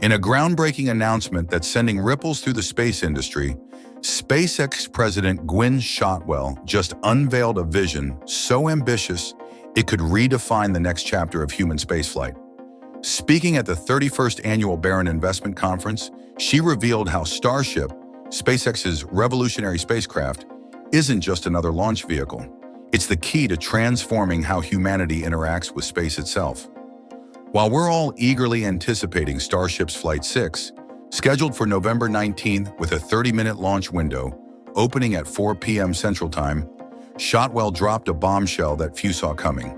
In a groundbreaking announcement that's sending ripples through the space industry, SpaceX President Gwynne Shotwell just unveiled a vision so ambitious it could redefine the next chapter of human spaceflight. Speaking at the 31st Annual Barron Investment Conference, she revealed how Starship, SpaceX's revolutionary spacecraft, isn't just another launch vehicle. It's the key to transforming how humanity interacts with space itself. While we're all eagerly anticipating Starship's Flight 6, scheduled for November 19th with a 30-minute launch window, opening at 4 p.m. Central Time, Shotwell dropped a bombshell that few saw coming.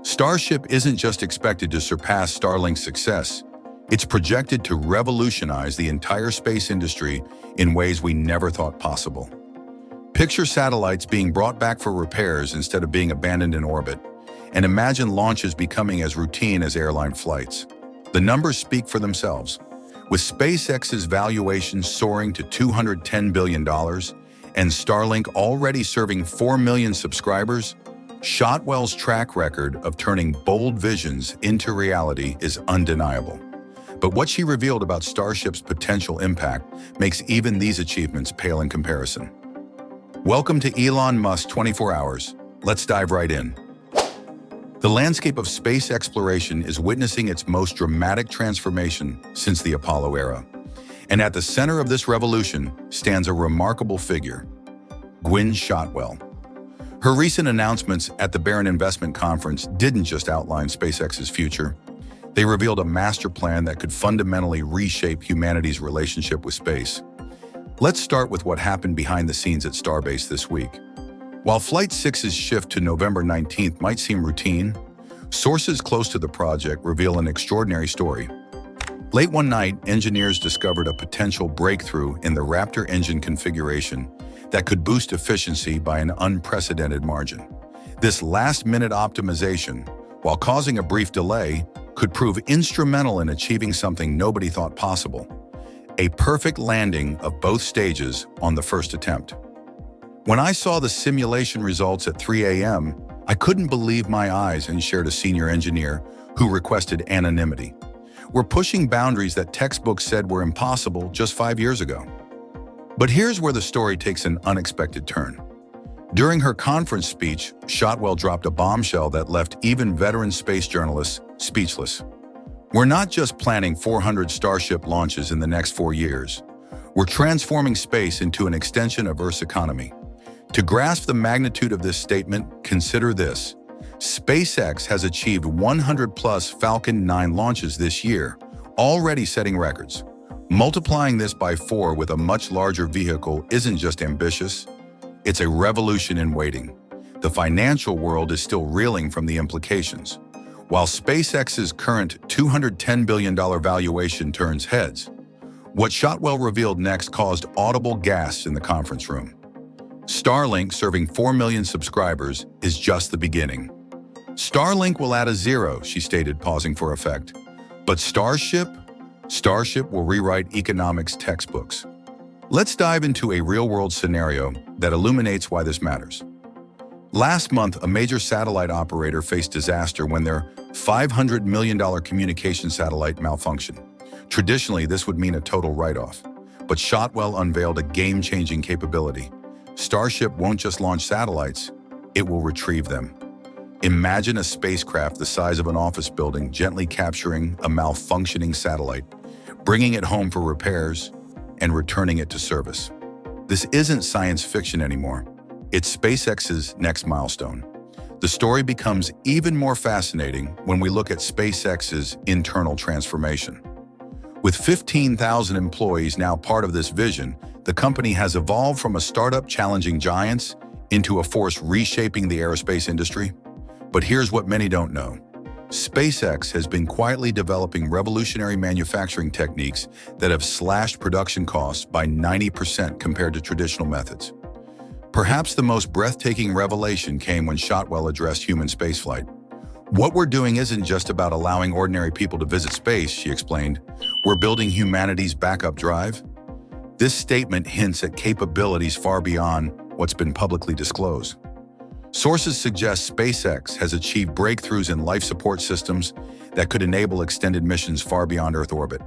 Starship isn't just expected to surpass Starlink's success, it's projected to revolutionize the entire space industry in ways we never thought possible. Picture satellites being brought back for repairs instead of being abandoned in orbit, and imagine launches becoming as routine as airline flights. The numbers speak for themselves. With SpaceX's valuation soaring to $210 billion and Starlink already serving 4 million subscribers, Shotwell's track record of turning bold visions into reality is undeniable. But what she revealed about Starship's potential impact makes even these achievements pale in comparison. Welcome to Elon Musk 24 Hours. Let's dive right in. The landscape of space exploration is witnessing its most dramatic transformation since the Apollo era. And at the center of this revolution stands a remarkable figure, Gwynne Shotwell. Her recent announcements at the Barron Investment Conference didn't just outline SpaceX's future. They revealed a master plan that could fundamentally reshape humanity's relationship with space. Let's start with what happened behind the scenes at Starbase this week. While Flight 6's shift to November 19th might seem routine, sources close to the project reveal an extraordinary story. Late one night, engineers discovered a potential breakthrough in the Raptor engine configuration that could boost efficiency by an unprecedented margin. This last-minute optimization, while causing a brief delay, could prove instrumental in achieving something nobody thought possible: a perfect landing of both stages on the first attempt. When I saw the simulation results at 3 a.m., I couldn't believe my eyes and shared a senior engineer who requested anonymity. We're pushing boundaries that textbooks said were impossible just 5 years ago. But here's where the story takes an unexpected turn. During her conference speech, Shotwell dropped a bombshell that left even veteran space journalists speechless. We're not just planning 400 Starship launches in the next 4 years. We're transforming space into an extension of Earth's economy. To grasp the magnitude of this statement, consider this. SpaceX has achieved 100-plus Falcon 9 launches this year, already setting records. Multiplying this by 4 with a much larger vehicle isn't just ambitious, it's a revolution in waiting. The financial world is still reeling from the implications. While SpaceX's current $210 billion valuation turns heads, what Shotwell revealed next caused audible gasps in the conference room. Starlink, serving 4 million subscribers, is just the beginning. Starlink will add a zero, she stated, pausing for effect. But Starship will rewrite economics textbooks. Let's dive into a real-world scenario that illuminates why this matters. Last month, a major satellite operator faced disaster when their $500 million communication satellite malfunctioned. Traditionally, this would mean a total write-off. But Shotwell unveiled a game-changing capability. Starship won't just launch satellites, it will retrieve them. Imagine a spacecraft the size of an office building gently capturing a malfunctioning satellite, bringing it home for repairs, and returning it to service. This isn't science fiction anymore. It's SpaceX's next milestone. The story becomes even more fascinating when we look at SpaceX's internal transformation. With 15,000 employees now part of this vision, the company has evolved from a startup challenging giants into a force reshaping the aerospace industry. But here's what many don't know. SpaceX has been quietly developing revolutionary manufacturing techniques that have slashed production costs by 90% compared to traditional methods. Perhaps the most breathtaking revelation came when Shotwell addressed human spaceflight. What we're doing isn't just about allowing ordinary people to visit space, she explained. We're building humanity's backup drive. This statement hints at capabilities far beyond what's been publicly disclosed. Sources suggest SpaceX has achieved breakthroughs in life support systems that could enable extended missions far beyond Earth orbit.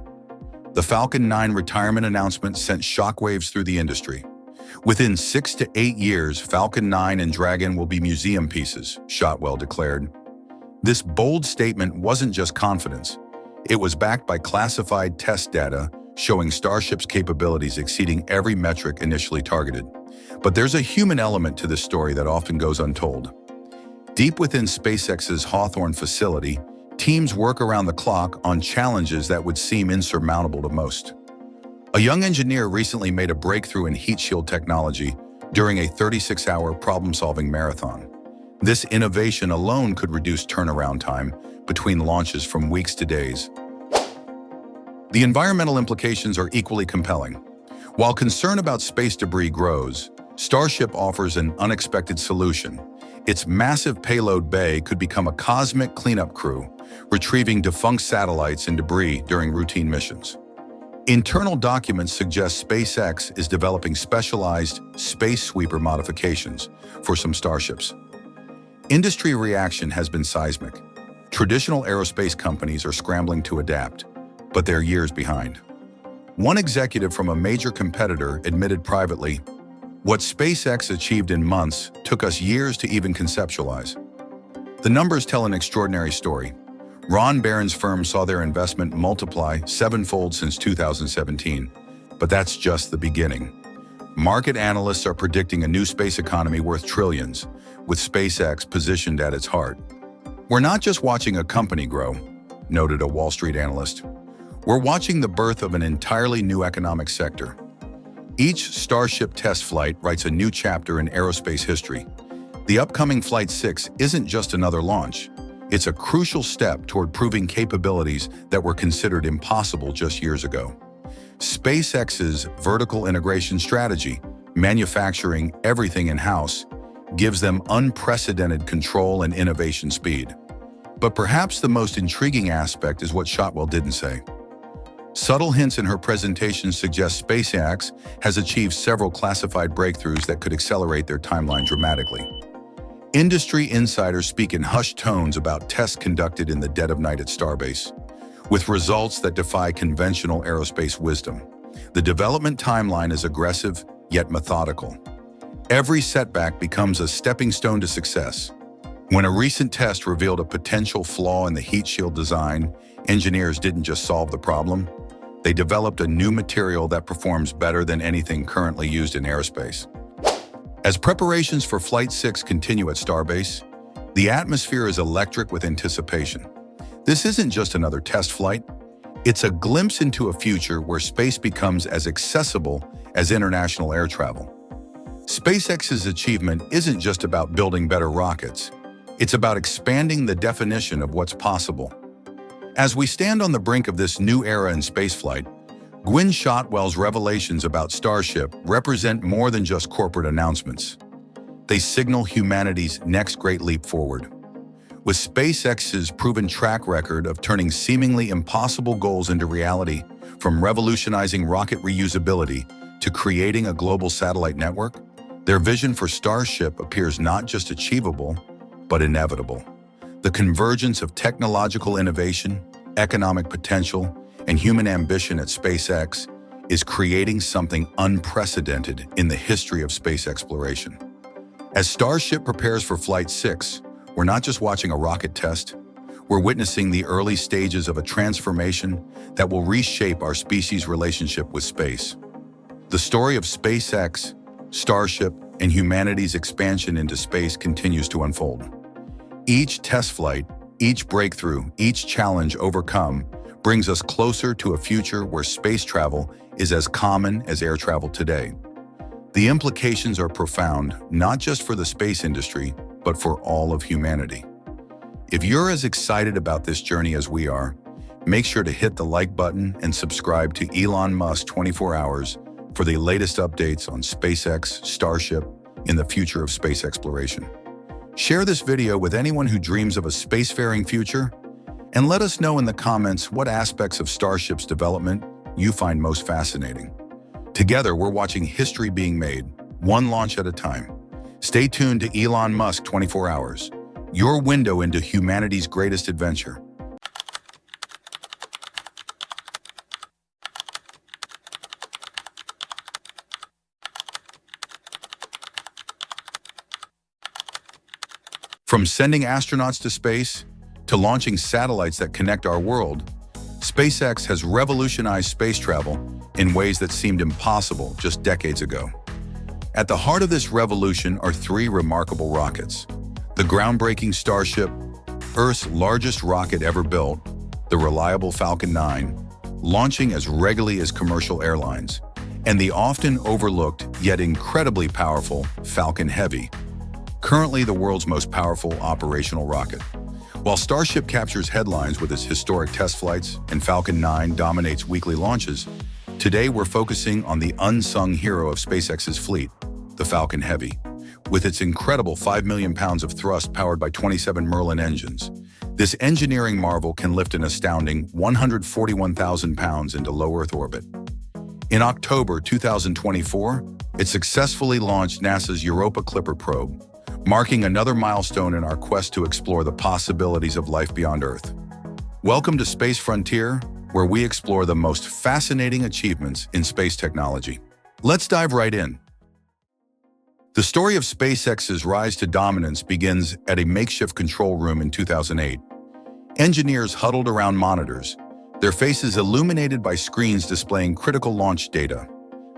The Falcon 9 retirement announcement sent shockwaves through the industry. Within 6 to 8 years, Falcon 9 and Dragon will be museum pieces, Shotwell declared. This bold statement wasn't just confidence. It was backed by classified test data showing Starship's capabilities exceeding every metric initially targeted. But there's a human element to this story that often goes untold. Deep within SpaceX's Hawthorne facility, teams work around the clock on challenges that would seem insurmountable to most. A young engineer recently made a breakthrough in heat shield technology during a 36-hour problem-solving marathon. This innovation alone could reduce turnaround time between launches from weeks to days. The environmental implications are equally compelling. While concern about space debris grows, Starship offers an unexpected solution. Its massive payload bay could become a cosmic cleanup crew, retrieving defunct satellites and debris during routine missions. Internal documents suggest SpaceX is developing specialized space sweeper modifications for some Starships. Industry reaction has been seismic. Traditional aerospace companies are scrambling to adapt, but they're years behind. One executive from a major competitor admitted privately, "What SpaceX achieved in months took us years to even conceptualize." The numbers tell an extraordinary story. Ron Barron's firm saw their investment multiply sevenfold since 2017, but that's just the beginning. Market analysts are predicting a new space economy worth trillions, with SpaceX positioned at its heart. "We're not just watching a company grow," noted a Wall Street analyst. "We're watching the birth of an entirely new economic sector." Each Starship test flight writes a new chapter in aerospace history. The upcoming Flight 6 isn't just another launch. It's a crucial step toward proving capabilities that were considered impossible just years ago. SpaceX's vertical integration strategy, manufacturing everything in-house, gives them unprecedented control and innovation speed. But perhaps the most intriguing aspect is what Shotwell didn't say. Subtle hints in her presentation suggest SpaceX has achieved several classified breakthroughs that could accelerate their timeline dramatically. Industry insiders speak in hushed tones about tests conducted in the dead of night at Starbase, with results that defy conventional aerospace wisdom. The development timeline is aggressive, yet methodical. Every setback becomes a stepping stone to success. When a recent test revealed a potential flaw in the heat shield design, engineers didn't just solve the problem, they developed a new material that performs better than anything currently used in aerospace. As preparations for Flight 6 continue at Starbase, the atmosphere is electric with anticipation. This isn't just another test flight. It's a glimpse into a future where space becomes as accessible as international air travel. SpaceX's achievement isn't just about building better rockets. It's about expanding the definition of what's possible. As we stand on the brink of this new era in spaceflight, Gwynne Shotwell's revelations about Starship represent more than just corporate announcements. They signal humanity's next great leap forward. With SpaceX's proven track record of turning seemingly impossible goals into reality, from revolutionizing rocket reusability to creating a global satellite network, their vision for Starship appears not just achievable, but inevitable. The convergence of technological innovation, economic potential, and human ambition at SpaceX is creating something unprecedented in the history of space exploration. As Starship prepares for Flight 6, we're not just watching a rocket test, we're witnessing the early stages of a transformation that will reshape our species' relationship with space. The story of SpaceX, Starship, and humanity's expansion into space continues to unfold. Each test flight, each breakthrough, each challenge overcome brings us closer to a future where space travel is as common as air travel today. The implications are profound, not just for the space industry, but for all of humanity. If you're as excited about this journey as we are, make sure to hit the like button and subscribe to Elon Musk 24 Hours for the latest updates on SpaceX, Starship, and the future of space exploration. Share this video with anyone who dreams of a spacefaring future, and let us know in the comments what aspects of Starship's development you find most fascinating. Together, we're watching history being made, one launch at a time. Stay tuned to Elon Musk 24 Hours, your window into humanity's greatest adventure. From sending astronauts to space to launching satellites that connect our world, SpaceX has revolutionized space travel in ways that seemed impossible just decades ago. At the heart of this revolution are three remarkable rockets: the groundbreaking Starship, Earth's largest rocket ever built; the reliable Falcon 9, launching as regularly as commercial airlines; and the often overlooked yet incredibly powerful Falcon Heavy, currently the world's most powerful operational rocket. While Starship captures headlines with its historic test flights and Falcon 9 dominates weekly launches, today we're focusing on the unsung hero of SpaceX's fleet, the Falcon Heavy. With its incredible 5 million pounds of thrust powered by 27 Merlin engines, this engineering marvel can lift an astounding 141,000 pounds into low Earth orbit. In October 2024, it successfully launched NASA's Europa Clipper probe, marking another milestone in our quest to explore the possibilities of life beyond Earth. Welcome to Space Frontier, where we explore the most fascinating achievements in space technology. Let's dive right in. The story of SpaceX's rise to dominance begins at a makeshift control room in 2008. Engineers huddled around monitors, their faces illuminated by screens displaying critical launch data.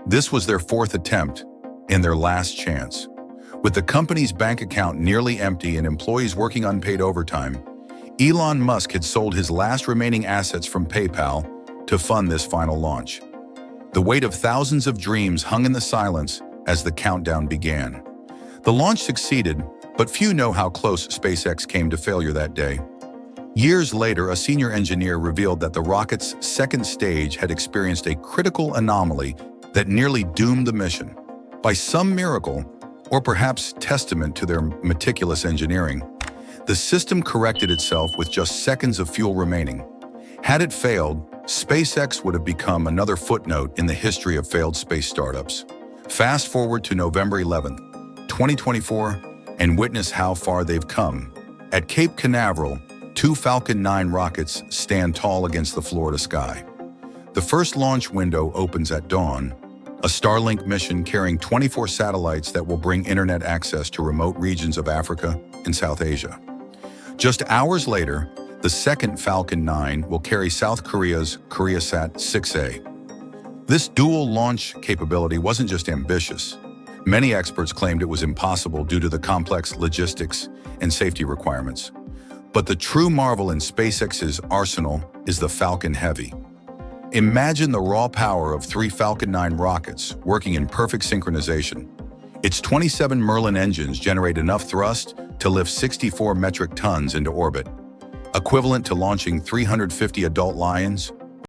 This was their fourth attempt and their last chance. With the company's bank account nearly empty and employees working unpaid overtime, Elon Musk had sold his last remaining assets from PayPal to fund this final launch. The weight of thousands of dreams hung in the silence as the countdown began. The launch succeeded, but few know how close SpaceX came to failure that day. Years later, a senior engineer revealed that the rocket's second stage had experienced a critical anomaly that nearly doomed the mission. By some miracle, or perhaps testament to their meticulous engineering, the system corrected itself with just seconds of fuel remaining. Had it failed, SpaceX would have become another footnote in the history of failed space startups. Fast forward to November 11, 2024, and witness how far they've come. At Cape Canaveral, two Falcon 9 rockets stand tall against the Florida sky. The first launch window opens at dawn, a Starlink mission carrying 24 satellites that will bring internet access to remote regions of Africa and South Asia. Just hours later, the second Falcon 9 will carry South Korea's KoreaSat 6A. This dual launch capability wasn't just ambitious. Many experts claimed it was impossible due to the complex logistics and safety requirements. But the true marvel in SpaceX's arsenal is the Falcon Heavy. Imagine the raw power of three Falcon 9 rockets working in perfect synchronization. Its 27 Merlin engines generate enough thrust to lift 64 metric tons into orbit, equivalent to launching 350 adult lions